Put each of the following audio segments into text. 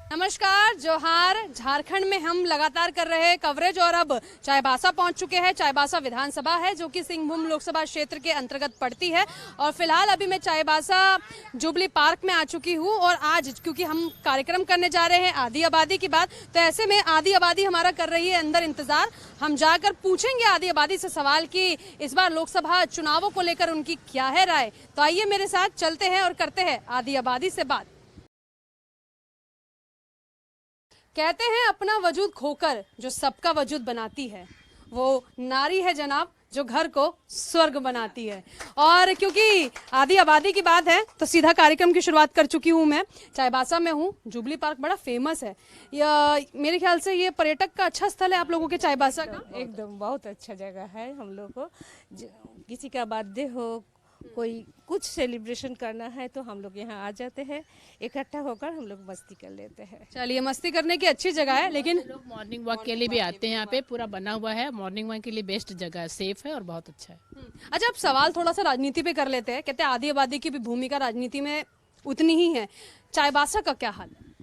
नमस्कार, जोहार। झारखंड में हम लगातार कर रहे हैं कवरेज और अब चाईबासा पहुंच चुके हैं। चाईबासा विधानसभा है जो कि सिंहभूम लोकसभा क्षेत्र के अंतर्गत पड़ती है और फिलहाल अभी मैं चाईबासा जुबली पार्क में आ चुकी हूं और आज क्योंकि हम कार्यक्रम करने जा रहे हैं आधी आबादी की बात, तो ऐसे में आधी आबादी हमारा कर रही है अंदर इंतजार। हम जाकर पूछेंगे आधी आबादी से सवाल कि इस बार लोकसभा चुनावों को लेकर उनकी क्या है राय। तो आइए मेरे साथ चलते हैं और करते हैं आधी आबादी से बात। कहते हैं अपना वजूद खोकर जो सबका वजूद बनाती है वो नारी है जनाब, जो घर को स्वर्ग बनाती है। और क्योंकि आधी आबादी की बात है तो सीधा कार्यक्रम की शुरुआत कर चुकी हूँ। मैं चाईबासा में हूँ। जुबली पार्क बड़ा फेमस है, मेरे ख्याल से ये पर्यटक का अच्छा स्थल है आप लोगों के चाईबासा का। एकदम बहुत अच्छा जगह है। हम लोग को किसी का बर्थडे हो, कोई कुछ सेलिब्रेशन करना है तो हम लोग यहाँ आ जाते हैं, इकट्ठा होकर हम लोग मस्ती कर लेते हैं। चलिए, मस्ती करने की अच्छी जगह है, लेकिन लोग मॉर्निंग वॉक के लिए भी आते हैं। यहाँ पे पूरा बना हुआ है, मॉर्निंग वॉक के लिए बेस्ट जगह है, सेफ है और बहुत अच्छा है। अच्छा, अब सवाल थोड़ा सा राजनीति पे कर लेते हैं। कहते हैं आधी आबादी की भी भूमिका राजनीति में उतनी ही है। चाईबासा का क्या हाल है?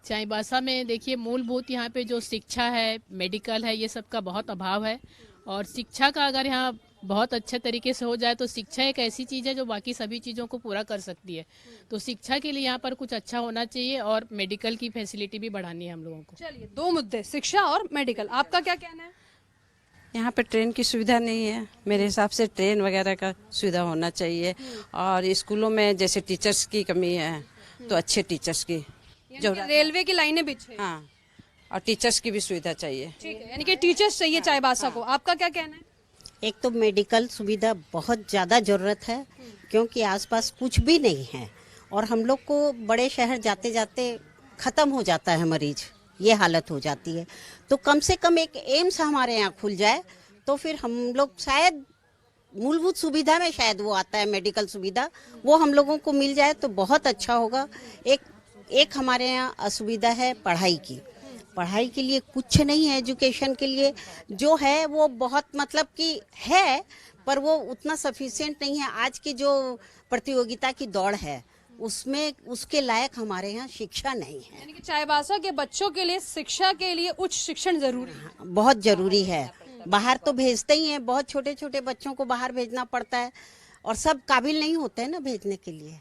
चाईबासा में देखिए, मूलभूत यहाँ पे जो शिक्षा है, मेडिकल है, ये सब का बहुत अभाव है। और शिक्षा का अगर यहाँ बहुत अच्छे तरीके से हो जाए तो शिक्षा एक ऐसी चीज़ है जो बाकी सभी चीज़ों को पूरा कर सकती है। तो शिक्षा के लिए यहाँ पर कुछ अच्छा होना चाहिए और मेडिकल की फैसिलिटी भी बढ़ानी है हम लोगों को। चलिए, दो मुद्दे, शिक्षा और मेडिकल। आपका क्या कहना है? यहाँ पे ट्रेन की सुविधा नहीं है। मेरे हिसाब से ट्रेन वगैरह का सुविधा होना चाहिए। और स्कूलों में जैसे टीचर्स की कमी है तो अच्छे टीचर्स की जो रेलवे की लाइनें बिछे। हाँ, और टीचर्स की भी सुविधा चाहिए। ठीक है, यानी कि टीचर्स चाहिए चाईबासा को। आपका क्या कहना है? एक तो मेडिकल सुविधा बहुत ज़्यादा ज़रूरत है क्योंकि आसपास कुछ भी नहीं है और हम लोग को बड़े शहर जाते जाते ख़त्म हो जाता है मरीज, ये हालत हो जाती है। तो कम से कम एक एम्स हमारे यहाँ खुल जाए तो फिर हम लोग शायद मूलभूत सुविधा में शायद वो आता है, मेडिकल सुविधा वो हम लोगों को मिल जाए तो बहुत अच्छा होगा। एक हमारे यहाँ असुविधा है पढ़ाई की। पढ़ाई के लिए कुछ नहीं है, एजुकेशन के लिए जो है वो बहुत मतलब कि है पर वो उतना सफिशिएंट नहीं है। आज की जो प्रतियोगिता की दौड़ है उसमें उसके लायक हमारे यहाँ शिक्षा नहीं है। यानी कि चाईबासा के बच्चों के लिए शिक्षा के लिए उच्च शिक्षण जरूरी है। बहुत जरूरी है। बाहर तो भेजते ही हैं, बहुत छोटे छोटे बच्चों को बाहर भेजना पड़ता है और सब काबिल नहीं होते हैं ना भेजने के लिए,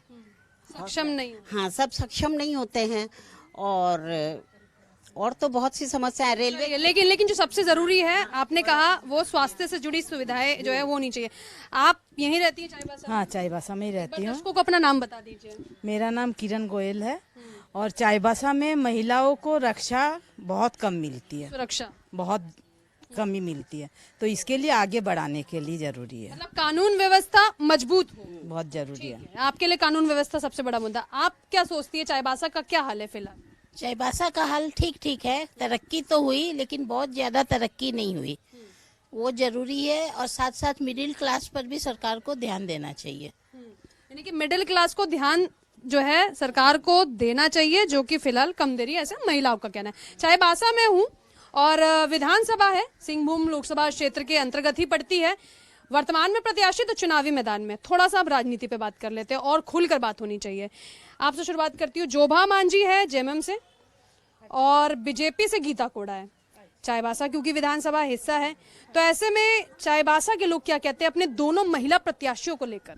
सक्षम नहीं। हाँ, सब सक्षम नहीं होते हैं। और तो बहुत सी समस्या है रेलवे। लेकिन जो सबसे जरूरी है आपने कहा वो स्वास्थ्य से जुड़ी सुविधाएं जो है वो होनी चाहिए। आप यहीं रहती हैं चाईबासा? हाँ, चाईबासा में ही रहती हूँ। उसको अपना नाम बता दीजिए। मेरा नाम किरण गोयल है और चाईबासा में महिलाओं को रक्षा बहुत कम मिलती है, सुरक्षा बहुत कमी मिलती है, तो इसके लिए आगे बढ़ाने के लिए जरूरी है। मतलब कानून व्यवस्था मजबूत हो, बहुत जरूरी है। आपके लिए कानून व्यवस्था सबसे बड़ा मुद्दा। आप क्या सोचती है चाईबासा का क्या हाल है फिलहाल? चाईबासा का हाल ठीक ठीक है। तरक्की तो हुई लेकिन बहुत ज्यादा तरक्की नहीं हुई, वो जरूरी है। और साथ साथ मिडिल क्लास पर भी सरकार को ध्यान देना चाहिए। यानी कि मिडिल क्लास को ध्यान जो है सरकार को देना चाहिए, जो कि फिलहाल कम दे रही है, ऐसा महिलाओं का कहना है। चाईबासा में हूँ और विधानसभा है, सिंहभूम लोकसभा क्षेत्र के अंतर्गत ही पड़ती है। वर्तमान में प्रत्याशी तो चुनावी मैदान में। थोड़ा सा अब राजनीति पे बात कर लेते हैं और खुलकर बात होनी चाहिए। आपसे शुरुआत करती हूँ। जोभा मांझी है जेएमएम से और बीजेपी से गीता कोड़ा है। चाईबासा क्योंकि विधानसभा हिस्सा है तो ऐसे में चाईबासा के लोग क्या कहते हैं अपने दोनों महिला प्रत्याशियों को लेकर?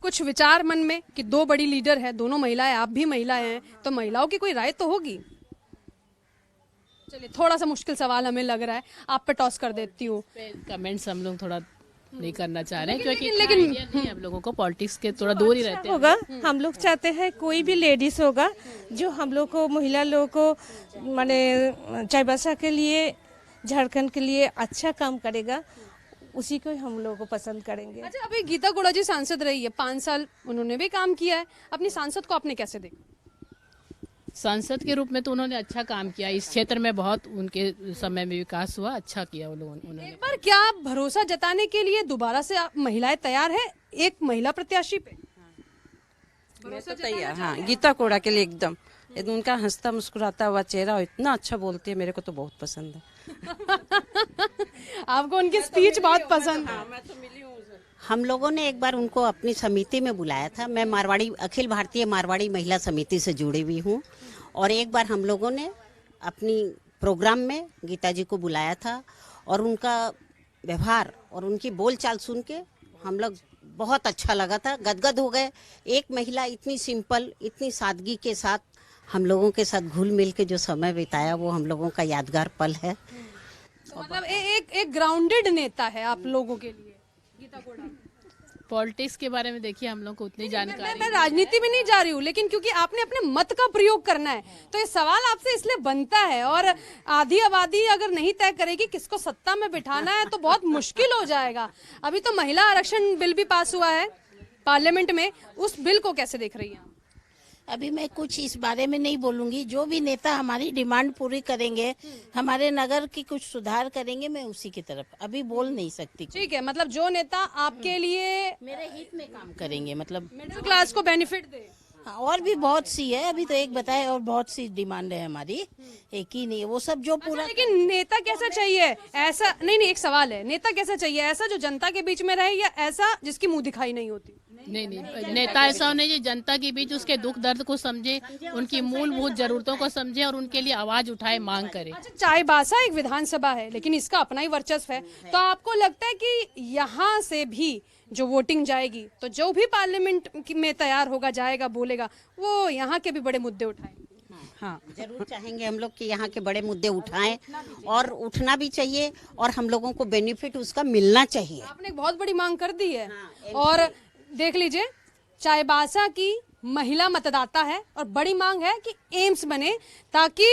कुछ विचार मन में कि दो बड़ी लीडर है, दोनों महिलाएं, आप भी महिलाएं हैं, तो महिलाओं की कोई राय तो होगी। चलिए, थोड़ा सा मुश्किल सवाल हमें लग रहा है, आप पे टॉस कर देती हूँ। कमेंट्स हम लोग थोड़ा नहीं करना चाह रहे हैं क्योंकि लेकिन हम लोगों को पॉलिटिक्स के थोड़ा दूर ही रहते हैं। होगा, हम लोग चाहते हैं कोई भी लेडीज होगा जो हम लोग को, महिला लोगों को माने चाईबासा के लिए, झारखंड के लिए अच्छा काम करेगा, उसी को हम लोगों को पसंद करेंगे। अच्छा, अभी गीता कोड़ा जी सांसद रही है, 5 साल उन्होंने भी काम किया है। अपनी सांसद को आपने कैसे देखा? सांसद के रूप में तो उन्होंने अच्छा काम किया, इस क्षेत्र में बहुत उनके समय में विकास हुआ, अच्छा किया उन्होंने। एक बार क्या भरोसा जताने के लिए दोबारा से महिलाएं तैयार है एक महिला प्रत्याशी पे? मैं तो तैयार। हाँ, गीता कोड़ा के लिए एकदम उनका हंसता मुस्कुराता हुआ चेहरा इतना अच्छा बोलती है, मेरे को तो बहुत पसंद है। आपको उनकी स्पीच बहुत पसंद है? मैं तो मिली हूँ। हम लोगों ने एक बार उनको अपनी समिति में बुलाया था। मैं मारवाड़ी अखिल भारतीय मारवाड़ी महिला समिति से जुड़ी हुई हूँ, और एक बार हम लोगों ने अपनी प्रोग्राम में गीता जी को बुलाया था, और उनका व्यवहार और उनकी बोलचाल सुन के हम लोग बहुत अच्छा लगा था, गदगद हो गए। एक महिला इतनी सिंपल, इतनी सादगी के साथ हम लोगों के साथ घुल मिल के जो समय बिताया, वो हम लोगों का यादगार पल है। तो मतलब एक ग्राउंडेड नेता है आप लोगों के लिए गीता कोड़ा। पॉलिटिक्स के बारे में देखिए हम लोग को उतनी जानकारी मैं राजनीति में नहीं जा रही हूँ, लेकिन क्योंकि आपने अपने मत का प्रयोग करना है तो ये सवाल आपसे इसलिए बनता है। और आधी आबादी अगर नहीं तय करेगी किसको सत्ता में बिठाना है तो बहुत मुश्किल हो जाएगा। अभी तो महिला आरक्षण बिल भी पास हुआ है पार्लियामेंट में, उस बिल को कैसे देख रही हैं आप? अभी मैं कुछ इस बारे में नहीं बोलूंगी। जो भी नेता हमारी डिमांड पूरी करेंगे, हमारे नगर की कुछ सुधार करेंगे, मैं उसी की तरफ अभी बोल नहीं सकती। ठीक है, मतलब जो नेता आपके लिए मेरे हित में काम करेंगे, मतलब मिडिल क्लास को बेनिफिट दे। हाँ, और भी बहुत सी है, अभी तो एक बताए, और बहुत सी डिमांड है हमारी, एक ही नहीं है वो सब जो पूरा। लेकिन नेता कैसा चाहिए? ऐसा नहीं, एक सवाल है, नेता कैसा चाहिए? ऐसा जो जनता के बीच में रहे, या ऐसा जिसकी मुंह दिखाई नहीं होती? नहीं, नेता ऐसा होने जो जनता के बीच उसके दुख दर्द को समझे, उनकी मूलभूत जरूरतों को समझे और उनके लिए आवाज उठाए, मांग करे। अच्छा, चाईबासा एक विधानसभा है लेकिन इसका अपना ही वर्चस्व है, तो आपको लगता है कि यहाँ से भी जो वोटिंग जाएगी तो जो भी पार्लियामेंट में तैयार होगा, जाएगा, बोलेगा, वो यहाँ के भी बड़े मुद्दे उठाएंगे? हाँ, जरूर चाहेंगे हम लोग कि यहाँ के बड़े मुद्दे उठाएं, और उठना भी चाहिए, और हम लोगों को बेनिफिट उसका मिलना चाहिए। आपने एक बहुत बड़ी मांग कर दी है। और देख लीजिए, चाईबासा की महिला मतदाता है और बड़ी मांग है कि एम्स बने, ताकि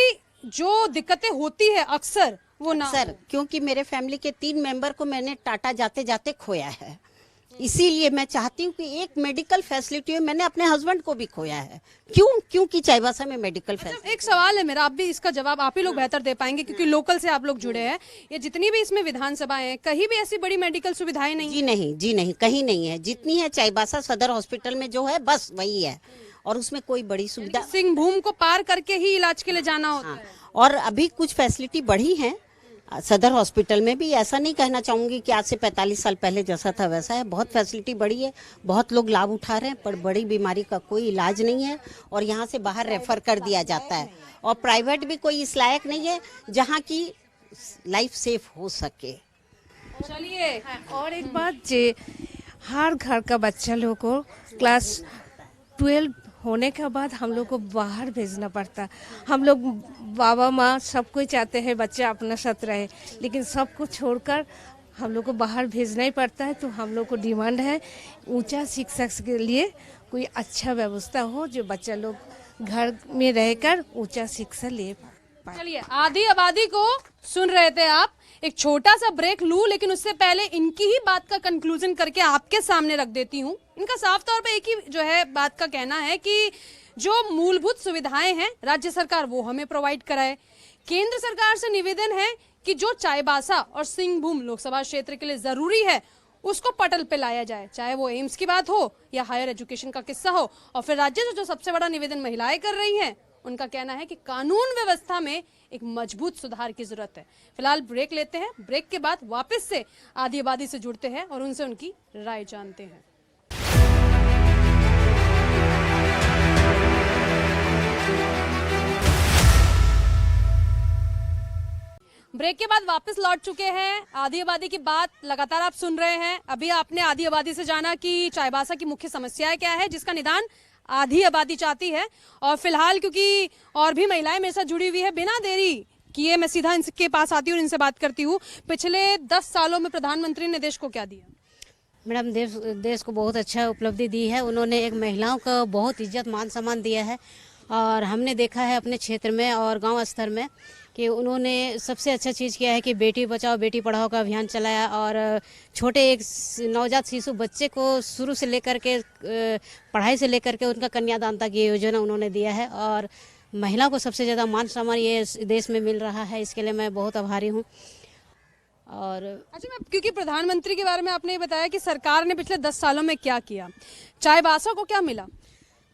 जो दिक्कतें होती है अक्सर वो ना सर, क्योंकि मेरे फैमिली के 3 मेंबर को मैंने टाटा जाते जाते खोया है, इसीलिए मैं चाहती हूँ कि एक मेडिकल फैसिलिटी है। मैंने अपने हस्बैंड को भी खोया है। क्योंकि चाईबासा में मेडिकल फैसिलिटी। एक सवाल है मेरा, आप भी इसका जवाब आप ही लोग बेहतर दे पाएंगे क्योंकि लोकल से आप लोग जुड़े हैं। ये जितनी भी इसमें विधानसभाएं हैं, कहीं भी ऐसी बड़ी मेडिकल सुविधाएं नहीं? जी नहीं, कहीं नहीं है। जितनी है चाईबासा सदर हॉस्पिटल में जो है, बस वही है, और उसमें कोई बड़ी सुविधा। सिंहभूम को पार करके ही इलाज के लिए जाना होता है। और अभी कुछ फैसिलिटी बढ़ी है सदर हॉस्पिटल में भी। ऐसा नहीं कहना चाहूंगी कि आज से 45 साल पहले जैसा था वैसा है। बहुत फैसिलिटी बढ़ी है, बहुत लोग लाभ उठा रहे हैं, पर बड़ी बीमारी का कोई इलाज नहीं है, और यहाँ से बाहर रेफर कर दिया जाता है। और प्राइवेट भी कोई इस लायक नहीं है जहाँ की लाइफ सेफ हो सके। चलिए, और एक बात, जे हर घर का बच्चा लोग को क्लास 12 होने के बाद हम लोग को बाहर भेजना पड़ता। हम लोग बाबा माँ सब कोई चाहते हैं बच्चा अपना साथ रहे, लेकिन सब कुछ छोड़कर हम लोग को बाहर भेजना ही पड़ता है। तो हम लोग को डिमांड है ऊंचा शिक्षा के लिए कोई अच्छा व्यवस्था हो, जो बच्चा लोग घर में रहकर ऊंचा शिक्षा ले पाए। चलिए, आधी आबादी को सुन रहे थे आप। एक छोटा सा ब्रेक लूं, लेकिन उससे पहले इनकी ही बात का कंक्लूजन करके आपके सामने रख देती हूं। इनका साफ तौर पे एक ही जो है बात का कहना है कि जो मूलभूत सुविधाएं हैं राज्य सरकार वो हमें प्रोवाइड कराए। केंद्र सरकार से निवेदन है कि जो चाईबासा और सिंहभूम लोकसभा क्षेत्र के लिए जरूरी है उसको पटल पे लाया जाए, चाहे वो एम्स की बात हो या हायर एजुकेशन का किस्सा हो। और फिर राज्य से जो सबसे बड़ा निवेदन महिलाएं कर रही हैं, उनका कहना है कि कानून व्यवस्था में एक मजबूत सुधार की जरूरत है। फिलहाल ब्रेक लेते हैं, ब्रेक के बाद वापस से आधी आबादी से जुड़ते हैं और उनसे उनकी राय जानते हैं। ब्रेक के बाद वापस लौट चुके हैं। आधी आबादी की बात लगातार आप सुन रहे हैं। अभी आपने आधी आबादी से जाना कि चाईबासा की मुख्य समस्याएं क्या है, जिसका निदान आधी आबादी चाहती है। और फिलहाल क्योंकि और भी महिलाएं मेरे साथ जुड़ी हुई है, बिना देरी किए मैं सीधा इनके पास आती हूँ और इनसे बात करती हूँ। पिछले 10 सालों में प्रधानमंत्री ने देश को क्या दिया? मैडम, देश को बहुत अच्छा उपलब्धि दी है। उन्होंने एक महिलाओं को बहुत इज्जत मान सम्मान दिया है, और हमने देखा है अपने क्षेत्र में और गांव स्तर में कि उन्होंने सबसे अच्छा चीज़ किया है कि बेटी बचाओ बेटी पढ़ाओ का अभियान चलाया। और छोटे एक नवजात शिशु बच्चे को शुरू से लेकर के पढ़ाई से लेकर के उनका कन्यादान तक ये योजना उन्होंने दिया है। और महिला को सबसे ज़्यादा मान सम्मान ये देश में मिल रहा है, इसके लिए मैं बहुत आभारी हूँ। और अच्छा, मैं क्योंकि प्रधानमंत्री के बारे में आपने ये बताया कि सरकार ने पिछले 10 सालों में क्या किया, चाईबासा को क्या मिला?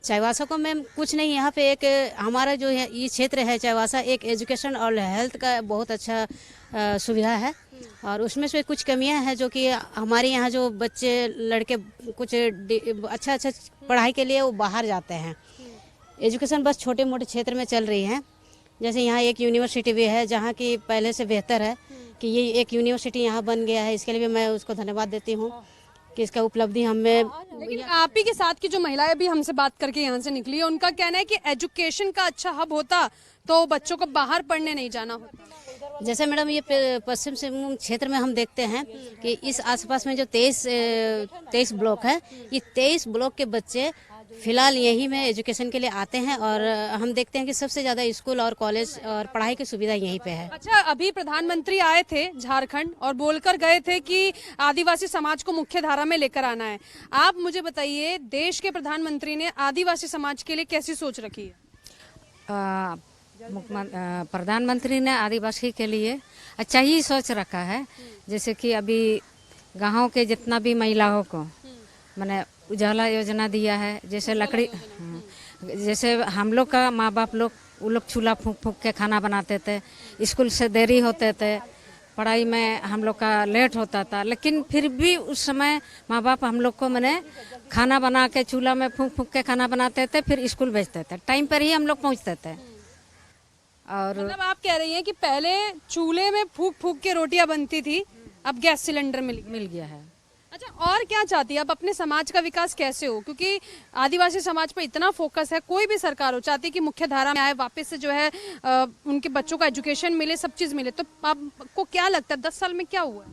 चाईबासा को मैम कुछ नहीं, यहाँ पे एक हमारा जो है ये क्षेत्र है चाईबासा, एक एजुकेशन और हेल्थ का बहुत अच्छा सुविधा है, और उसमें से कुछ कमियां हैं जो कि हमारे यहाँ जो बच्चे लड़के कुछ अच्छा पढ़ाई के लिए वो बाहर जाते हैं। एजुकेशन बस छोटे मोटे क्षेत्र में चल रही है। जैसे यहाँ एक यूनिवर्सिटी भी है जहाँ की पहले से बेहतर है कि ये एक यूनिवर्सिटी यहाँ बन गया है, इसके लिए भी मैं उसको धन्यवाद देती हूँ कि इसका उपलब्धि हमें। लेकिन आप ही के साथ की जो महिलाएं भी हमसे बात करके यहाँ से निकली है, उनका कहना है कि एजुकेशन का अच्छा हब होता तो बच्चों को बाहर पढ़ने नहीं जाना होता। जैसे मैडम ये पश्चिम सिंहभूम क्षेत्र में हम देखते हैं कि इस आसपास में जो 23 ब्लॉक है, ये 23 ब्लॉक के बच्चे फिलहाल यहीं में एजुकेशन के लिए आते हैं, और हम देखते हैं कि सबसे ज्यादा स्कूल और कॉलेज और पढ़ाई की सुविधा यहीं पे है। अच्छा, अभी प्रधानमंत्री आए थे झारखंड और बोलकर गए थे कि आदिवासी समाज को मुख्य धारा में लेकर आना है। आप मुझे बताइए, देश के प्रधानमंत्री ने आदिवासी समाज के लिए कैसी सोच रखी है? प्रधानमंत्री ने आदिवासी के लिए अच्छा ही सोच रखा है। जैसे कि अभी गाँव के जितना भी महिलाओं को मैंने उजाला योजना दिया है। जैसे लकड़ी, जैसे हम लोग का माँ बाप लोग वो लोग चूल्हा फूंक फूंक के खाना बनाते थे, स्कूल से देरी होते थे, पढ़ाई में हम लोग का लेट होता था, लेकिन फिर भी उस समय माँ बाप हम लोग को मैंने खाना बना के चूल्हा में फूंक फूंक के खाना बनाते थे, फिर स्कूल भेजते थे, टाइम पर ही हम लोग पहुँचते थे। और मतलब आप कह रही हैं कि पहले चूल्हे में फूंक फूंक के रोटियां बनती थी, अब गैस सिलेंडर मिल गया है। अच्छा, और क्या चाहती है अब अपने समाज का विकास कैसे हो? क्योंकि आदिवासी समाज पर इतना फोकस है, कोई भी सरकार हो चाहती है कि मुख्य धारा में आए, वापस से जो है उनके बच्चों का एजुकेशन मिले, सब चीज मिले। तो आपको क्या लगता है 10 साल में क्या हुआ?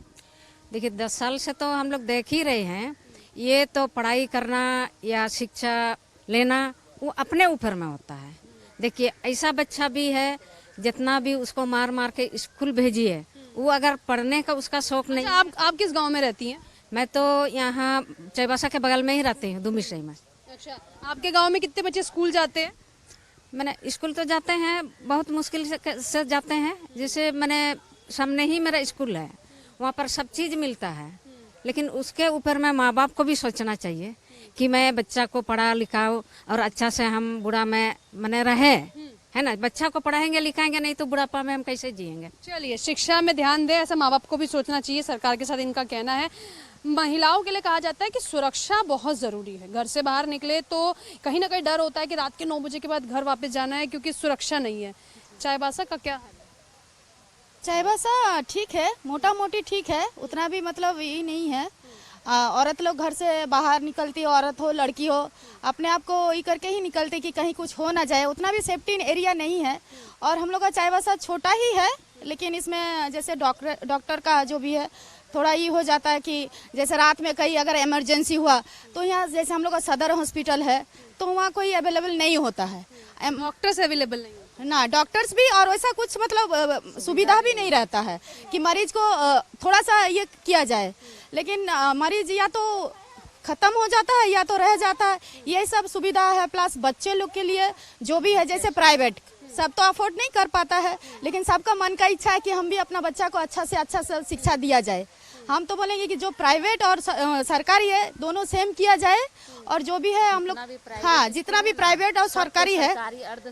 देखिए 10 साल से तो हम लोग देख ही रहे हैं, ये तो पढ़ाई करना या शिक्षा लेना वो अपने ऊपर में होता है। देखिए ऐसा बच्चा भी है जितना भी उसको मार मार के स्कूल भेजिए, वो अगर पढ़ने का उसका शौक नहीं। आप किस गांव में रहती हैं? मैं तो यहाँ चाईबासा के बगल में ही रहती हूँ, दुमिश्री में। अच्छा, आपके गांव में कितने बच्चे स्कूल जाते हैं? मैंने स्कूल तो जाते हैं, बहुत मुश्किल से जाते हैं। जैसे मैंने सामने ही मेरा स्कूल है, वहाँ पर सब चीज़ मिलता है, लेकिन उसके ऊपर में माँ बाप को भी सोचना चाहिए कि मैं बच्चा को पढ़ा लिखाओ और अच्छा से हम बुढ़ा में मने रहे, है ना। बच्चा को पढ़ाएंगे लिखाएंगे नहीं तो बुढ़ापा में हम कैसे जिएंगे। चलिए, शिक्षा में ध्यान दें, ऐसा माँ बाप को भी सोचना चाहिए, सरकार के साथ इनका कहना है। महिलाओं के लिए कहा जाता है कि सुरक्षा बहुत जरूरी है। घर से बाहर निकले तो कहीं ना कहीं डर होता है कि रात के 9 बजे के बाद घर वापस जाना है, क्योंकि सुरक्षा नहीं है। चाईबासा का क्या हाल है? चाईबासा ठीक है, मोटा मोटी ठीक है, उतना भी मतलब ये नहीं है। औरत लोग घर से बाहर निकलती, औरत हो लड़की हो, अपने आप को ये करके ही निकलते कि कहीं कुछ हो ना जाए, उतना भी सेफ्टी एरिया नहीं है। और हम लोग का चाईबासा छोटा ही है, लेकिन इसमें जैसे डॉक्टर का जो भी है थोड़ा ये हो जाता है कि जैसे रात में कहीं अगर इमरजेंसी हुआ तो यहाँ जैसे हम लोग का सदर हॉस्पिटल है तो वहाँ कोई अवेलेबल नहीं होता है, डॉक्टर्स अवेलेबल नहीं ना, डॉक्टर्स भी, और वैसा कुछ मतलब सुविधा भी नहीं रहता है कि मरीज को थोड़ा सा ये किया जाए, लेकिन मरीज या तो खत्म हो जाता है या तो रह जाता है। ये सब सुविधा है। प्लस बच्चे लोग के लिए जो भी है, जैसे प्राइवेट सब तो अफोर्ड नहीं कर पाता है, लेकिन सबका मन का इच्छा है कि हम भी अपना बच्चा को अच्छा से शिक्षा दिया जाए। हम तो बोलेंगे कि जो प्राइवेट और सरकारी है दोनों सेम किया जाए, और जो भी है हम लोग, हाँ, जितना भी प्राइवेट और सरकारी है,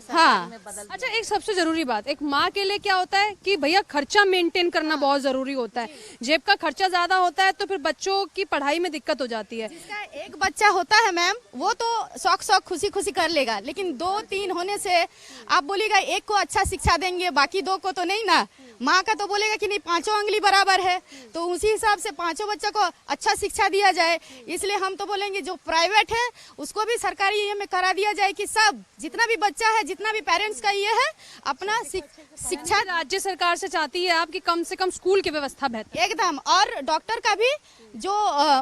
हाँ। अच्छा, एक सबसे जरूरी बात, एक माँ के लिए क्या होता है कि भैया खर्चा मेंटेन करना बहुत जरूरी होता है। जेब का खर्चा ज्यादा होता है तो फिर बच्चों की पढ़ाई में दिक्कत हो जाती है। जिसका एक बच्चा होता है मैम, वो तो शौक खुशी कर लेगा, लेकिन 2-3 होने से आप बोलिएगा एक को अच्छा शिक्षा देंगे, बाकी 2 को तो नहीं ना। माँ का तो बोलेगा कि नहीं, 5 अंगुली बराबर है, तो उसी हिसाब से 5 बच्चों को अच्छा शिक्षा दिया जाए। इसलिए हम तो बोलेंगे जो प्राइवेट है उसको भी सरकारी ये में करा दिया जाए कि सब जितना भी बच्चा है, जितना भी पेरेंट्स का ये है, अपना शिक्षा। राज्य सरकार से चाहती है आप कि कम से कम स्कूल की व्यवस्था बेहतर एकदम, और डॉक्टर का भी जो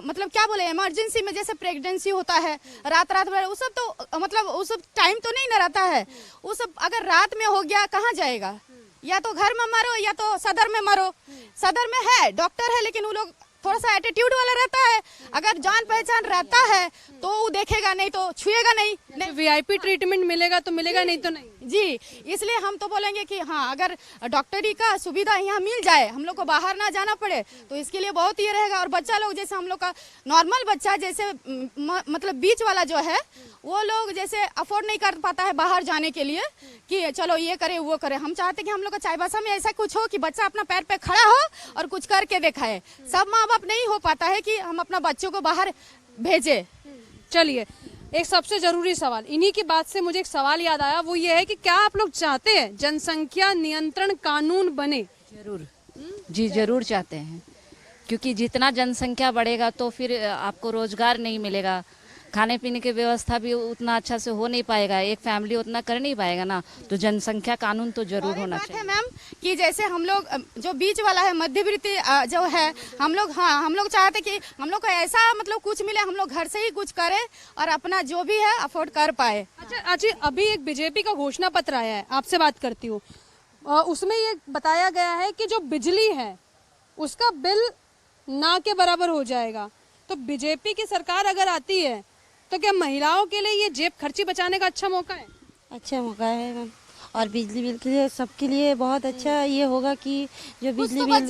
मतलब क्या बोले, इमरजेंसी में जैसे प्रेगनेंसी होता है, रात भर वो सब तो मतलब वो सब टाइम तो नहीं न रहता है, वो सब अगर रात में हो गया कहाँ जाएगा, या तो घर में मरो या तो सदर में मरो। सदर में है डॉक्टर है, लेकिन वो लोग थोड़ा सा एटीट्यूड वाला रहता है। अगर जान पहचान रहता है तो वो देखेगा नहीं तो छुएगा नहीं। वीआईपी ट्रीटमेंट मिलेगा तो मिलेगा, नहीं तो नहीं। जी, इसलिए हम तो बोलेंगे कि हाँ, अगर डॉक्टरी का सुविधा यहाँ मिल जाए, हम लोग को बाहर ना जाना पड़े, तो इसके लिए बहुत ये रहेगा। और बच्चा लोग जैसे हम लोग का नॉर्मल बच्चा जैसे मतलब बीच वाला जो है, वो लोग जैसे अफोर्ड नहीं कर पाता है बाहर जाने के लिए कि चलो ये करे वो करे। हम चाहते कि हम लोग का चाईबासा में ऐसा कुछ हो कि बच्चा अपना पैर पे खड़ा हो और कुछ करके दिखाए। सब माँ बाप नहीं हो पाता है कि हम अपना बच्चों को बाहर भेजे। चलिए, एक सबसे जरूरी सवाल, इन्हीं की बात से मुझे एक सवाल याद आया, वो ये है कि क्या आप लोग चाहते हैं जनसंख्या नियंत्रण कानून बने? जरूर जी, जरूर चाहते हैं, क्योंकि जितना जनसंख्या बढ़ेगा तो फिर आपको रोजगार नहीं मिलेगा, खाने पीने की व्यवस्था भी उतना अच्छा से हो नहीं पाएगा, एक फैमिली उतना कर नहीं पाएगा ना। तो जनसंख्या कानून तो जरूर होना चाहिए। मैम कि जैसे हम लोग जो बीच वाला है, मध्यवर्ती जो है, हम लोग चाहते कि हम लोग को ऐसा मतलब कुछ मिले, हम लोग घर से ही कुछ करें और अपना जो भी है अफोर्ड कर पाए। अच्छा, अभी एक बीजेपी का घोषणा पत्र आया है, आपसे बात करती हूँ। उसमें ये बताया गया है कि जो बिजली है उसका बिल ना के बराबर हो जाएगा। तो बीजेपी की सरकार अगर आती है तो क्या महिलाओं के लिए ये जेब खर्ची बचाने का अच्छा मौका है? अच्छा मौका है मैम, और बिजली बिल के लिए सबके लिए बहुत अच्छा ये होगा कि जो बिजली बिल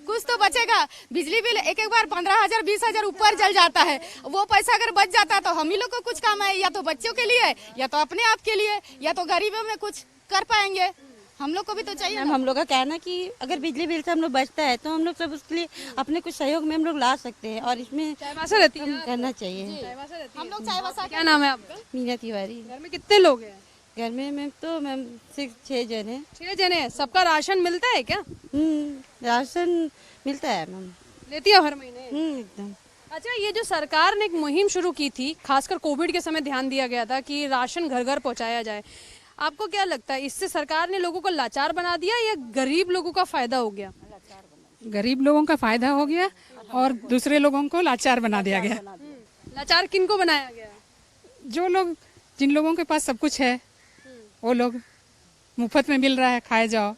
कुछ तो बचेगा। बिजली बिल एक बार 15,000 20,000 ऊपर चल जाता है, वो पैसा अगर बच जाता है तो हम ही लोग को कुछ काम है, या तो बच्चों के लिए या तो अपने आप के लिए या तो गरीबों में कुछ कर पाएंगे। हम लोग को भी तो चाहिए। हम लोग का कहना कि अगर बिजली बिल से हम लोग बचता है तो हम लोग सब उसके लिए अपने कुछ सहयोग में हम लोग ला सकते हैं, और इसमें करना चाहिए। हम लोग चाईबासा। क्या नाम है आपका? मीना तिवारी। घर में कितने लोग हैं? घर में मैम तो मैम 6 जने। 6 जने हैं। सबका राशन मिलता है क्या? राशन मिलता है मैम। लेती है हर महीने? एकदम। अच्छा, ये जो सरकार ने एक मुहिम शुरू की थी, खासकर कोविड के समय ध्यान दिया गया था कि राशन घर घर पहुंचाया जाए, आपको क्या लगता है इससे सरकार ने लोगों को लाचार बना दिया या गरीब लोगों का फायदा हो गया? गरीब लोगों का फायदा हो गया और दूसरे लोगों को लाचार बना दिया गया। लाचार किनको बनाया गया? जो लोग, जिन लोगों के पास सब कुछ है, वो लोग मुफ्त में मिल रहा है, खाए जाओ।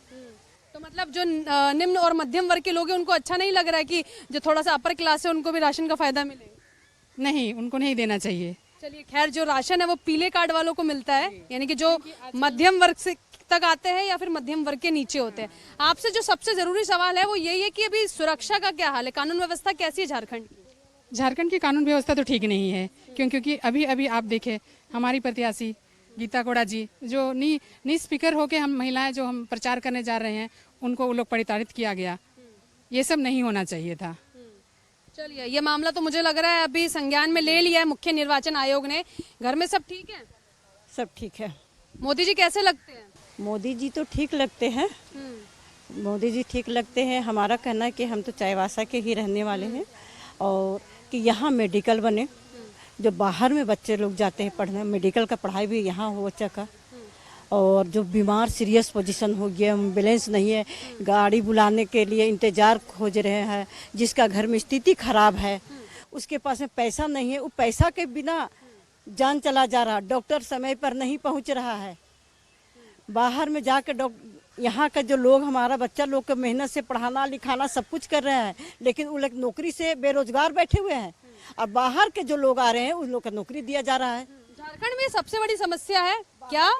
तो मतलब जो निम्न और मध्यम वर्ग के लोग हैं उनको अच्छा नहीं लग रहा है कि जो थोड़ा सा अपर क्लास है उनको भी राशन का फायदा मिले? नहीं, उनको नहीं देना चाहिए। चलिए, खैर, जो राशन है वो पीले कार्ड वालों को मिलता है, यानी कि जो मध्यम वर्ग से तक आते हैं या फिर मध्यम वर्ग के नीचे होते हैं। आपसे जो सबसे जरूरी सवाल है वो यही है कि अभी सुरक्षा का क्या हाल है, कानून व्यवस्था कैसी है झारखंड की? झारखंड की कानून व्यवस्था तो ठीक नहीं है, क्योंकि अभी अभी आप देखे हमारी प्रत्याशी गीता कोड़ा जी, जो नी स्पीकर होके हम महिलाएं जो हम प्रचार करने जा रहे हैं, उनको वो लोग प्रताड़ित किया गया। ये सब नहीं होना चाहिए था। चलिए, ये मामला तो मुझे लग रहा है अभी संज्ञान में ले लिया है मुख्य निर्वाचन आयोग ने। घर में सब ठीक है? सब ठीक है। मोदी जी कैसे लगते हैं? मोदी जी तो ठीक लगते हैं, मोदी जी ठीक लगते हैं। हमारा कहना है कि हम तो चाईबासा के ही रहने वाले हैं, और कि यहाँ मेडिकल बने, जो बाहर में बच्चे लोग जाते हैं पढ़ने, मेडिकल का पढ़ाई भी यहाँ हो बच्चा का। और जो बीमार सीरियस पोजीशन हो गया, एम्बुलेंस नहीं है, गाड़ी बुलाने के लिए इंतजार खोज रहे हैं, जिसका घर में स्थिति खराब है, उसके पास में पैसा नहीं है, वो पैसा के बिना जान चला जा रहा, डॉक्टर समय पर नहीं पहुंच रहा है। बाहर में जाकर यहाँ का जो लोग, हमारा बच्चा लोग को मेहनत से पढ़ाना लिखाना सब कुछ कर रहे हैं, लेकिन वो लोग नौकरी से बेरोजगार बैठे हुए हैं, और बाहर के जो लोग आ रहे हैं उन लोग को नौकरी दिया जा रहा है। झारखंड में सबसे बड़ी समस्या है क्या?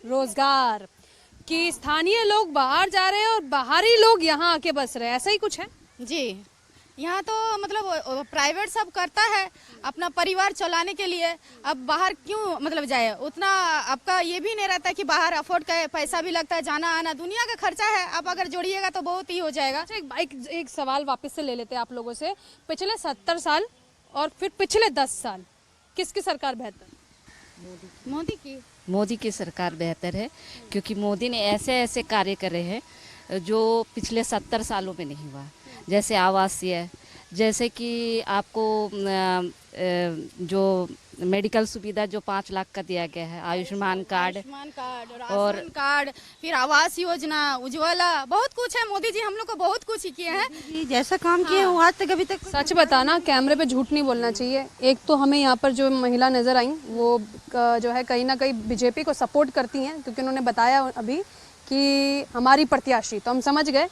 रोजगार कि स्थानीय लोग बाहर जा रहे हैं और बाहरी लोग यहाँ आके बस रहे हैं, ऐसा ही कुछ है? जी, यहाँ तो मतलब प्राइवेट सब करता है अपना परिवार चलाने के लिए। अब बाहर क्यों मतलब जाए, उतना आपका ये भी नहीं रहता कि बाहर अफोर्ड का पैसा भी लगता है, जाना आना दुनिया का खर्चा है, आप अगर जोड़िएगा तो बहुत ही हो जाएगा। अच्छा, एक सवाल वापस से ले लेते हैं आप लोगों से। पिछले 70 साल और फिर पिछले 10 साल किसकी सरकार बेहतर? मोदी की सरकार बेहतर है, क्योंकि मोदी ने ऐसे ऐसे कार्य करे हैं जो पिछले 70 सालों में नहीं हुआ। जैसे आवासीय, जैसे कि आपको जो मेडिकल सुविधा जो 5 लाख का दिया गया है, आयुष्मान कार्ड, और कार्ड, फिर आवास योजना, उज्ज्वला, बहुत कुछ है। मोदी जी हम लोग को बहुत कुछ ही किए हैं। जैसा काम किए वो आज तक अभी तक। सच बताना, कैमरे पे झूठ नहीं बोलना चाहिए। एक तो हमें यहाँ पर जो महिला नजर आई वो जो है कहीं ना कहीं बीजेपी को सपोर्ट करती हैं, क्योंकि उन्होंने बताया अभी कि हमारी प्रत्याशी, तो हम समझ गए।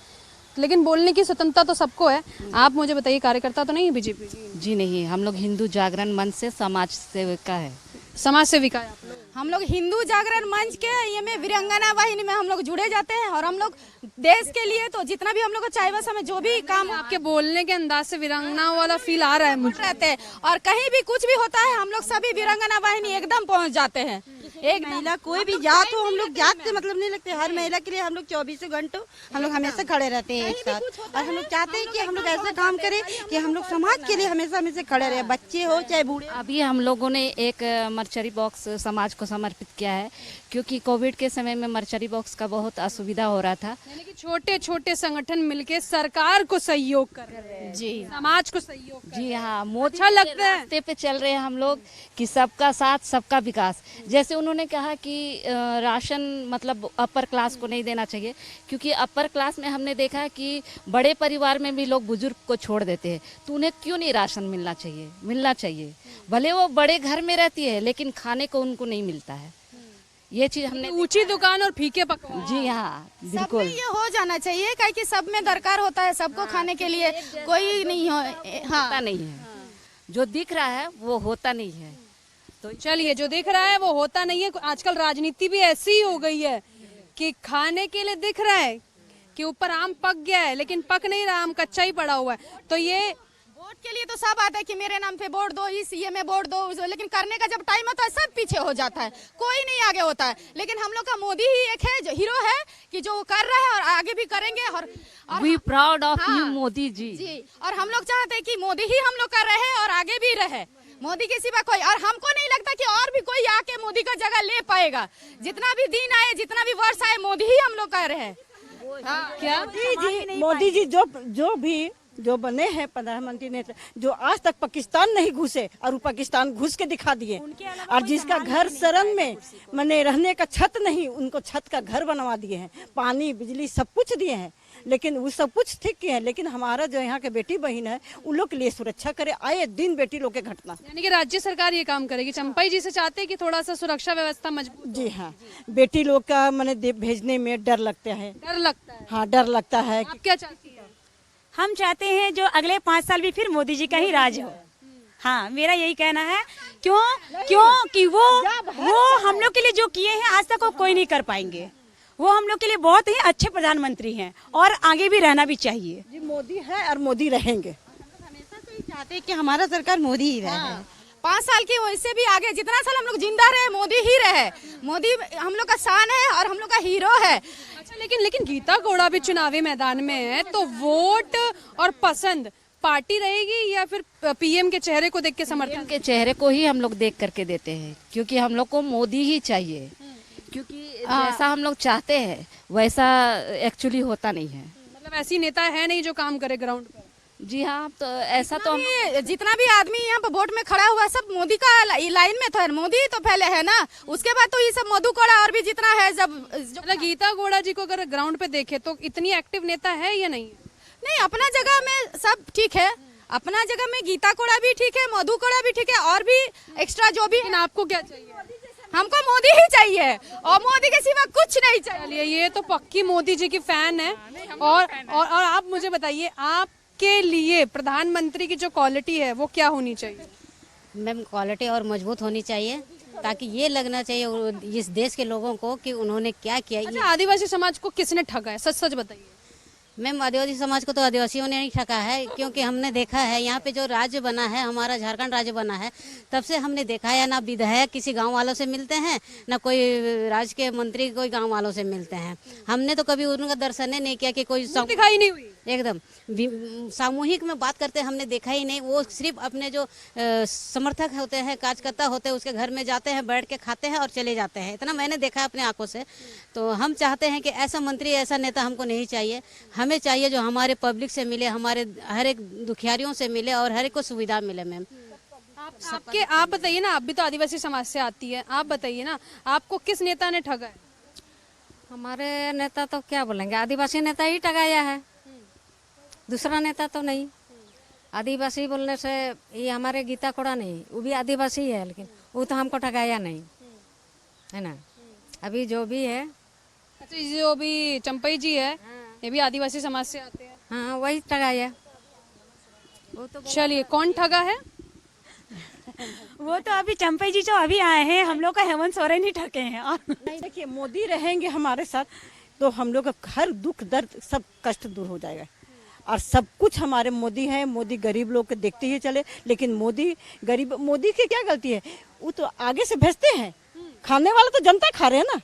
लेकिन बोलने की स्वतंत्रता तो सबको है। आप मुझे बताइए, कार्यकर्ता तो नहीं है बीजेपी? जी नहीं, हम लोग हिंदू जागरण मंच से समाज सेविका है। समाज सेविका है आप लोग? हम लोग हिंदू जागरण मंच के ये में वीरांगना वाहिनी में हम लोग जुड़े जाते हैं और हम लोग देश के लिए तो जितना भी हम लोग को चाईबासा में जो भी काम आपके बोलने के अंदाज से वीरांगना वाला फील आ रहा है मुझे। रहते हैं और कहीं भी कुछ भी होता है हम लोग सभी वीरांगना वाहिनी एकदम पहुंच जाते हैं। एक महिला कोई भी जात हो, हम लोग जात से मतलब नहीं लगते। हर महिला के लिए हम लोग 24 घंटों हम लोग हमेशा खड़े रहते हैं एक साथ। और हम लोग चाहते हैं कि हम लोग ऐसा काम करें कि हम लोग समाज के लिए हमेशा हमेशा खड़े रहे, बच्चे हो चाहे बूढ़े। अभी हम लोगों ने एक मर्चरी बॉक्स समाज को समर्पित किया है, क्योंकि कोविड के समय में मर्चरी बॉक्स का बहुत असुविधा हो रहा था। यानी कि छोटे छोटे संगठन मिलके सरकार को सहयोग कर रहे हैं, जी, समाज को सहयोग कर जी हाँ, मोदी अच्छा लगता है। रास्ते पे चल रहे हैं हम लोग कि सबका साथ सबका विकास। जैसे उन्होंने कहा कि राशन मतलब अपर क्लास को नहीं देना चाहिए, क्योंकि अपर क्लास में हमने देखा है कि बड़े परिवार में भी लोग बुजुर्ग को छोड़ देते हैं, तो उन्हें क्यों नहीं राशन मिलना चाहिए? मिलना चाहिए। भले वो बड़े घर में रहती है लेकिन खाने को उनको नहीं मिलता है। ये चीज हमने ऊंची दुकान और फीके पकवान। जी हाँ, सब बिल्कुल में ये हो जाना चाहिए, काहे कि सब में दरकार होता है सबको खाने के लिए, कोई नहीं हो। होता नहीं है, जो दिख रहा है वो होता नहीं है। तो चलिए, जो दिख रहा है वो होता नहीं है। आजकल राजनीति भी ऐसी ही हो गई है कि खाने के लिए दिख रहा है कि ऊपर आम पक गया है लेकिन पक नहीं रहा, आम कच्चा ही पड़ा हुआ है। तो ये वोट के लिए तो सब आता है कि मेरे नाम पे वोट दो, इस ये में वोट दो, लेकिन करने का जब टाइम आता है सब पीछे हो जाता है, कोई नहीं आगे होता है। लेकिन हम लोग का मोदी ही एक है जो हीरो है कि जो कर रहा है और आगे भी करेंगे। और we proud of you Modi ji. जी, और हम लोग चाहते हैं कि मोदी ही हम लोग कर रहे हैं और आगे भी रहे, मोदी के सिवा कोई। और हमको नहीं लगता कि और भी कोई आके मोदी का जगह ले पाएगा। जितना भी दिन आए, जितना भी वर्ष आए, मोदी ही हम लोग कर रहे हैं। क्या मोदी जी जो भी जो बने हैं प्रधानमंत्री ने, जो आज तक पाकिस्तान नहीं घुसे और वो पाकिस्तान घुस के दिखा दिए। और जिसका घर शरण में मने रहने का छत नहीं, उनको छत का घर बनवा दिए हैं, पानी बिजली सब कुछ दिए हैं। लेकिन वो सब कुछ ठीक किए हैं, लेकिन हमारा जो यहाँ के बेटी बहन है उन लोग के लिए सुरक्षा करे। आए दिन बेटी लोग के घटना, यानी कि राज्य सरकार ये काम करेगी। चंपाई जी से चाहते हैं कि थोड़ा सा सुरक्षा व्यवस्था मजबूत। जी हाँ, बेटी लोग का मैंने भेजने में डर लगता है। डर लगता है? हाँ, डर लगता है। आप क्या चाहती है? हम चाहते हैं जो अगले 5 साल भी फिर मोदी जी का ही राज हो। हाँ, मेरा यही कहना है। क्यों कि वो हम लोग के लिए जो किए हैं आज तक वो कोई नहीं कर पाएंगे। वो हम लोग के लिए बहुत ही अच्छे प्रधानमंत्री हैं और आगे भी रहना भी चाहिए। जी, मोदी है और मोदी रहेंगे। हमेशा से ही चाहते हैं कि हमारा सरकार मोदी ही रहे। 5 साल की वैसे भी आगे जितना साल हम लोग जिंदा रहे, मोदी ही रहे। मोदी हम लोग का शान है और हम लोग का हीरो है। अच्छा, लेकिन गीता कोड़ा भी चुनावी मैदान में है, तो वोट और पसंद पार्टी रहेगी या फिर पीएम के चेहरे को देख के समर्थन? के चेहरे को ही हम लोग देख करके देते हैं, क्योंकि हम लोग को मोदी ही चाहिए। क्योंकि जैसा हम लोग चाहते हैं वैसा एक्चुअली होता नहीं है। मतलब ऐसी नेता है नहीं जो काम करे ग्राउंड पर। जी हाँ, तो ऐसा तो जितना भी आदमी यहाँ पर वोट में खड़ा हुआ सब मोदी का लाइन में था। मोदी तो पहले है ना, उसके बाद तो ये सब मधु कोड़ा और भी जितना है मतलब गीता कोड़ा जी को अगर ग्राउंड पे देखे तो इतनी एक्टिव नेता है या नहीं? नहीं, अपना जगह में सब ठीक है। अपना जगह में गीता कोड़ा भी ठीक है, मधु कोड़ा भी ठीक है, और भी एक्स्ट्रा जो भी। आपको क्या चाहिए? हमको मोदी ही चाहिए और मोदी के सिवा कुछ नहीं चाहिए। ये तो पक्की मोदी जी की फैन है। और आप मुझे बताइए, आपके लिए प्रधानमंत्री की जो क्वालिटी है वो क्या होनी चाहिए? मैम, क्वालिटी और मजबूत होनी चाहिए, ताकि ये लगना चाहिए इस देश के लोगों को कि उन्होंने क्या किया। अच्छा, आदिवासी समाज को किसने ठगा है? सच सच बताइए। मैम, आदिवासी समाज को तो आदिवासियों ने नहीं ठगा है, क्योंकि हमने देखा है यहाँ पे जो राज्य बना है, हमारा झारखंड राज्य बना है, तब से हमने देखा है ना विधायक किसी गांव वालों से मिलते हैं, ना कोई राज्य के मंत्री कोई गांव वालों से मिलते हैं। हमने तो कभी उनका दर्शन ही नहीं किया कि कोई दिखाई नहीं हुई। एकदम सामूहिक में बात करते हमने देखा ही नहीं। वो सिर्फ अपने जो समर्थक होते हैं, कार्यकर्ता होते हैं, उसके घर में जाते हैं, बैठ के खाते हैं और चले जाते हैं। इतना मैंने देखा है अपने आंखों से। तो हम चाहते हैं कि ऐसा मंत्री, ऐसा नेता हमको नहीं चाहिए। हमें चाहिए जो हमारे पब्लिक से मिले, हमारे हर एक दुखियारियों से मिले और हर एक को सुविधा मिले। मैम, आप बताइए ना, आप भी तो आदिवासी समाज से आती है, आप बताइए ना, आपको किस नेता ने ठगा है? हमारे नेता तो क्या बोलेंगे, आदिवासी नेता ही ठगाया है, दूसरा नेता तो नहीं। आदिवासी बोलने से ये हमारे गीता कोड़ा नहीं, वो भी आदिवासी है, लेकिन वो तो हमको ठगाया नहीं है ना। अभी जो भी है, अच्छा, जो भी चंपई जी है ये भी आदिवासी समाज से आते हैं। हाँ वही ठगाया। वो तो चलिए, कौन ठगा है? वो तो अभी चंपई जी जो अभी आए हैं, हम लोग का हेमंत सोरेन ही ठगे हैं। और नहीं देखिए, मोदी रहेंगे हमारे साथ तो हम लोग का हर दुख दर्द सब कष्ट दूर हो जाएगा। और सब कुछ हमारे मोदी है। मोदी गरीब लोग को देखते ही चले, लेकिन मोदी की क्या गलती है? वो तो आगे से भेजते हैं, खाने वाला तो जनता खा रहे हैं ना,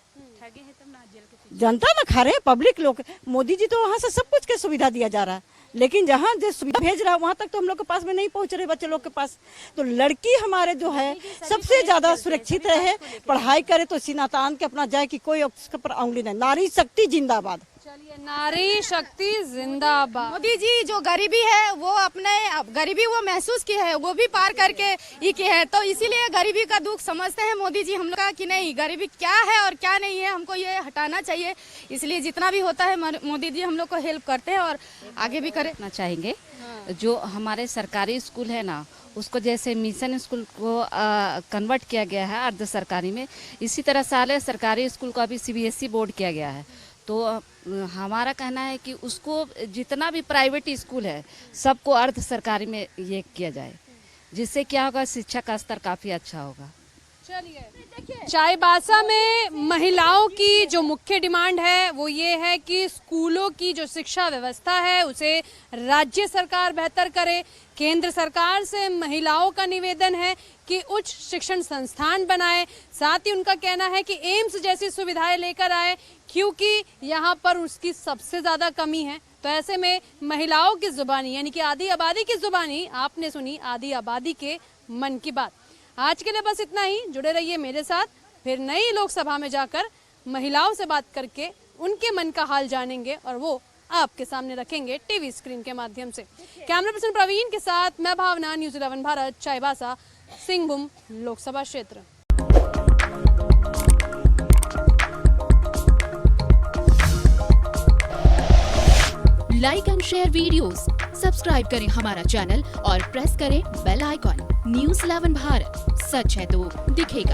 जनता ना खा रहे हैं, पब्लिक लोग। मोदी जी तो वहाँ से सब कुछ की सुविधा दिया जा रहा है, लेकिन जहाँ जो सुविधा भेज रहा है वहाँ तक तो हम लोग के पास में नहीं पहुँच रहे बच्चे लोग के पास। तो लड़की हमारे जो है सबसे ज्यादा सुरक्षित रहे, पढ़ाई करे तो सीना तान के अपना जाए कि कोई उसके पर उंगली नहीं। नारी शक्ति जिंदाबाद। चलिए, नारी शक्ति जिंदाबाद। मोदी जी जो गरीबी है वो अपने गरीबी वो महसूस की है, वो भी पार करके ये की है, तो इसीलिए गरीबी का दुख समझते हैं मोदी जी हम लोग का कि नहीं, गरीबी क्या है और क्या नहीं है, हमको ये हटाना चाहिए। इसलिए जितना भी होता है मोदी जी हम लोग को हेल्प करते हैं और आगे भी करें। चाहेंगे जो हमारे सरकारी स्कूल है ना, उसको जैसे मिशन स्कूल को कन्वर्ट किया गया है अर्ध सरकारी में, इसी तरह सारे सरकारी स्कूल को अभी CBSE बोर्ड किया गया है। तो हमारा कहना है कि उसको जितना भी प्राइवेट स्कूल है सबको अर्ध सरकारी में ये किया जाए, जिससे क्या होगा, शिक्षा का स्तर काफी अच्छा होगा। चलिए, चाईबासा में महिलाओं की जो मुख्य डिमांड है वो ये है कि स्कूलों की जो शिक्षा व्यवस्था है उसे राज्य सरकार बेहतर करे। केंद्र सरकार से महिलाओं का निवेदन है कि उच्च शिक्षण संस्थान बनाए। साथ ही उनका कहना है कि एम्स जैसी सुविधाएं लेकर आए, क्योंकि यहाँ पर उसकी सबसे ज्यादा कमी है। तो ऐसे में महिलाओं की जुबानी यानी कि आधी आबादी की जुबानी आपने सुनी, आधी आबादी के मन की बात। आज के लिए बस इतना ही। जुड़े रहिए मेरे साथ, फिर नई लोकसभा में जाकर महिलाओं से बात करके उनके मन का हाल जानेंगे और वो आपके सामने रखेंगे टीवी स्क्रीन के माध्यम से। कैमरा पर्सन प्रवीण के साथ मैं भावना, न्यूज़ 11 भारत, चाईबासा, सिंहभूम लोकसभा क्षेत्र। Like and share videos, subscribe करें हमारा चैनल और प्रेस करें बेल आइकॉन। न्यूज़ 11 भारत, सच है तो दिखेगा।